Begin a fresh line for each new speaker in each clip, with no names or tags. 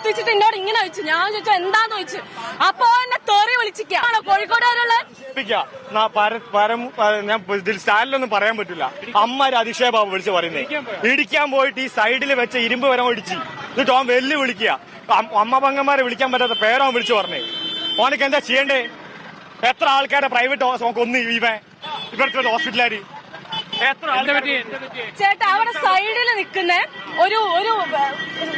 കുത്തിച്ചിട്ട് എന്നോട് ഇങ്ങനെ വെച്ചു. ഞാൻ ചോദിച്ചു എന്താന്ന് ചോദിച്ചു. അപ്പൊ എന്നെ തെറി വിളിച്ചിരിക്കുകയാണോ കോഴിക്കോടുകാരുള്ള?
ഞാൻ സ്റ്റാലിലൊന്നും പറയാൻ പറ്റില്ല. അമ്മ അതിശയഭാവം വിളിച്ച് പറയുന്നത് ഇടിക്കാൻ പോയിട്ട് ഈ സൈഡിൽ വെച്ച ഇരുമ്പ് വരം ഇടിച്ച് എന്നിട്ട് ഓൻ വെല്ലു വിളിക്കുക. അമ്മ പങ്ങന്മാരെ വിളിക്കാൻ പറ്റാത്ത പേരോ വിളിച്ചു പറഞ്ഞേ. ഓനക്ക് എന്താ ചെയ്യണ്ടേ? എത്ര ആൾക്കാരെ പ്രൈവറ്റ് കൊന്നു ഇവിടുത്തെ ഹോസ്പിറ്റലാര്?
ചേട്ടാ അവിടെ സൈഡിൽ നിൽക്കുന്ന ഒരു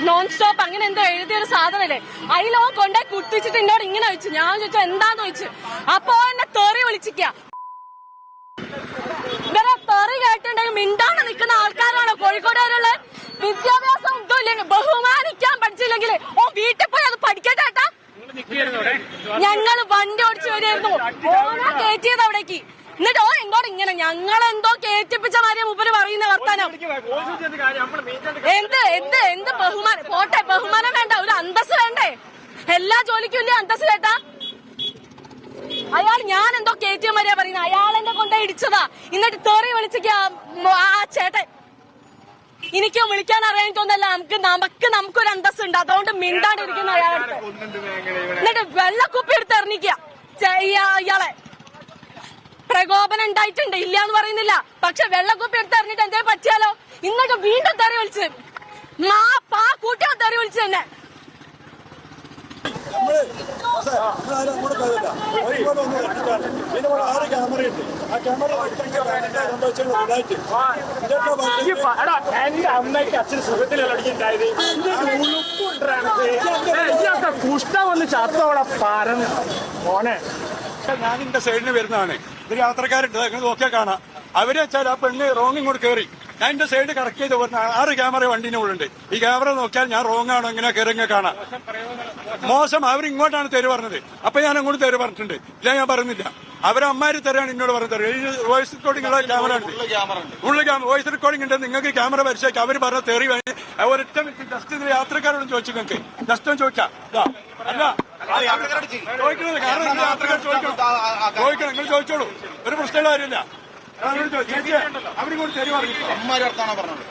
നോൺ സ്റ്റോപ്പ് അങ്ങനെ എന്തോ എഴുതിയൊരു സാധനല്ലേ, അതിലോ കൊണ്ടേ കുത്തിച്ചിട്ട് എന്നോട് ഇങ്ങനെ വെച്ചു. ഞാൻ ചോദിച്ചു എന്താന്ന് ചോദിച്ചു. അപ്പൊ എന്നെ തെറി വിളിച്ചിരിക്കുക. ഇവരെ തെറി കേട്ടിട്ടുണ്ടെങ്കിൽ മിണ്ടാണ്ട് നിൽക്കുന്ന ആൾക്കാരാണോ കോഴിക്കോടുകാരുള്ള? വിദ്യാഭ്യാസം ഇതും ഇല്ലെങ്കിൽ ബഹുമാനിക്കാൻ പഠിച്ചില്ലെങ്കിൽ ഓ വീട്ടിൽ പോയി അത് പഠിക്കട്ടെ. ഞങ്ങള് വണ്ടി ഓടിച്ചു വരികയായിരുന്നു. ഓനാ കയറ്റിയത് അവിടേക്ക്. എന്നിട്ടോ എന്നോട് ഇങ്ങനെ ഞങ്ങളെന്തോ കേറ്റിപ്പിച്ച മാതിരി മൂപ്പര് പറയുന്ന വർത്താനം. എന്ത് ബഹുമാനം? പോട്ടെ, ബഹുമാനം വേണ്ട, ഒരു അന്തസ് വേണ്ടേ? എല്ലാ ജോലിക്കും ഇല്ലേ അന്തസ് ചേട്ടാ? അയാൾ ഞാൻ എന്തോ കേറ്റിയ മാതിരിയാ പറയുന്നത്. അയാൾ എന്നെ കൊണ്ടേ ഇടിച്ചതാ. എന്നിട്ട് തെറി വിളിച്ചിക്ക ആ ചേട്ടൻ. എനിക്കും വിളിക്കാൻ അറിയാനിട്ടൊന്നല്ല, നമുക്കൊരു അന്തസ് ഉണ്ട്. അതുകൊണ്ട് മിണ്ടാണ്ടിരിക്കുന്ന അയാളെടുത്ത്. എന്നിട്ട് വെള്ളക്കുപ്പി എടുത്ത് എറിഞ്ഞിക്കുക ഇയാളെ. പ്രകോപനം ഉണ്ടായിട്ടുണ്ട്, ഇല്ല എന്ന് പറയുന്നില്ല. പക്ഷെ വെള്ളക്കുപ്പി എടുത്ത് എറിഞ്ഞിട്ട് എന്തേ പറ്റിയാലോ? എന്നിട്ട് വീണ്ടും തെറി വിളിച്ച് കൂട്ടിയോ തെറി വിളിച്ച് തന്നെ.
എന്റെ അമ്മയ്ക്ക് അച്ഛന് സുഖത്തിലുണ്ടായത് കുഷ്ടം വന്ന് ചത്തോടെ പരന്ന് മോനെ. ഞാൻ എന്റെ സൈഡിന് വരുന്നതാണ്. ഇത് യാത്രക്കാരുണ്ട്, നോക്കിയാൽ കാണാം. അവരെ വെച്ചാൽ ആ പെണ്ണ് റോങ് ഇങ്ങോട്ട് കയറി. ഞാൻ എന്റെ സൈഡ് കറക്റ്റ് ചെയ്ത് പറഞ്ഞ 6 ക്യാമറ വണ്ടിന്റെ ഉള്ളുണ്ട്. ഈ ക്യാമറ നോക്കിയാൽ ഞാൻ റോങ് ആണോ ഇങ്ങനെ കയറിങ്ങ കാണാം. മോശം, അവരിങ്ങോട്ടാണ് തെരു പറഞ്ഞത്. അപ്പൊ ഞാൻ അങ്ങോട്ട് തെരു പറഞ്ഞിട്ടുണ്ട്. ഇല്ല, ഞാൻ പറയുന്നില്ല. അവരമ്മാര് തരാണ് എന്നോട് പറഞ്ഞത്. ഈ വോയിസ് റെക്കോർഡിംഗ് ഉള്ള ക്യാമറ ഉണ്ട്, വോയിസ് റെക്കോർഡിംഗ് ഉണ്ട്. നിങ്ങൾക്ക് ക്യാമറ പരിശോധിക്കാം. അവർ പറഞ്ഞ തെറി ഒരൊറ്റ ജസ്റ്റ് ഇതിൽ യാത്രക്കാരോടും ചോദിച്ചു. നിങ്ങൾക്ക് ജസ്റ്റ് ഒന്ന് ചോദിക്കാം. അല്ല ചോദിക്കുന്നത് കാരണം യാത്രക്കാർ ചോദിക്കണം. നിങ്ങൾ ചോദിച്ചോളൂ, ഒരു പ്രശ്നമുള്ള കാര്യമില്ല. അവരിങ്ങോട്ട് തെറി പറഞ്ഞു.
അമ്മമാരെ അടുത്താണോ പറഞ്ഞത്?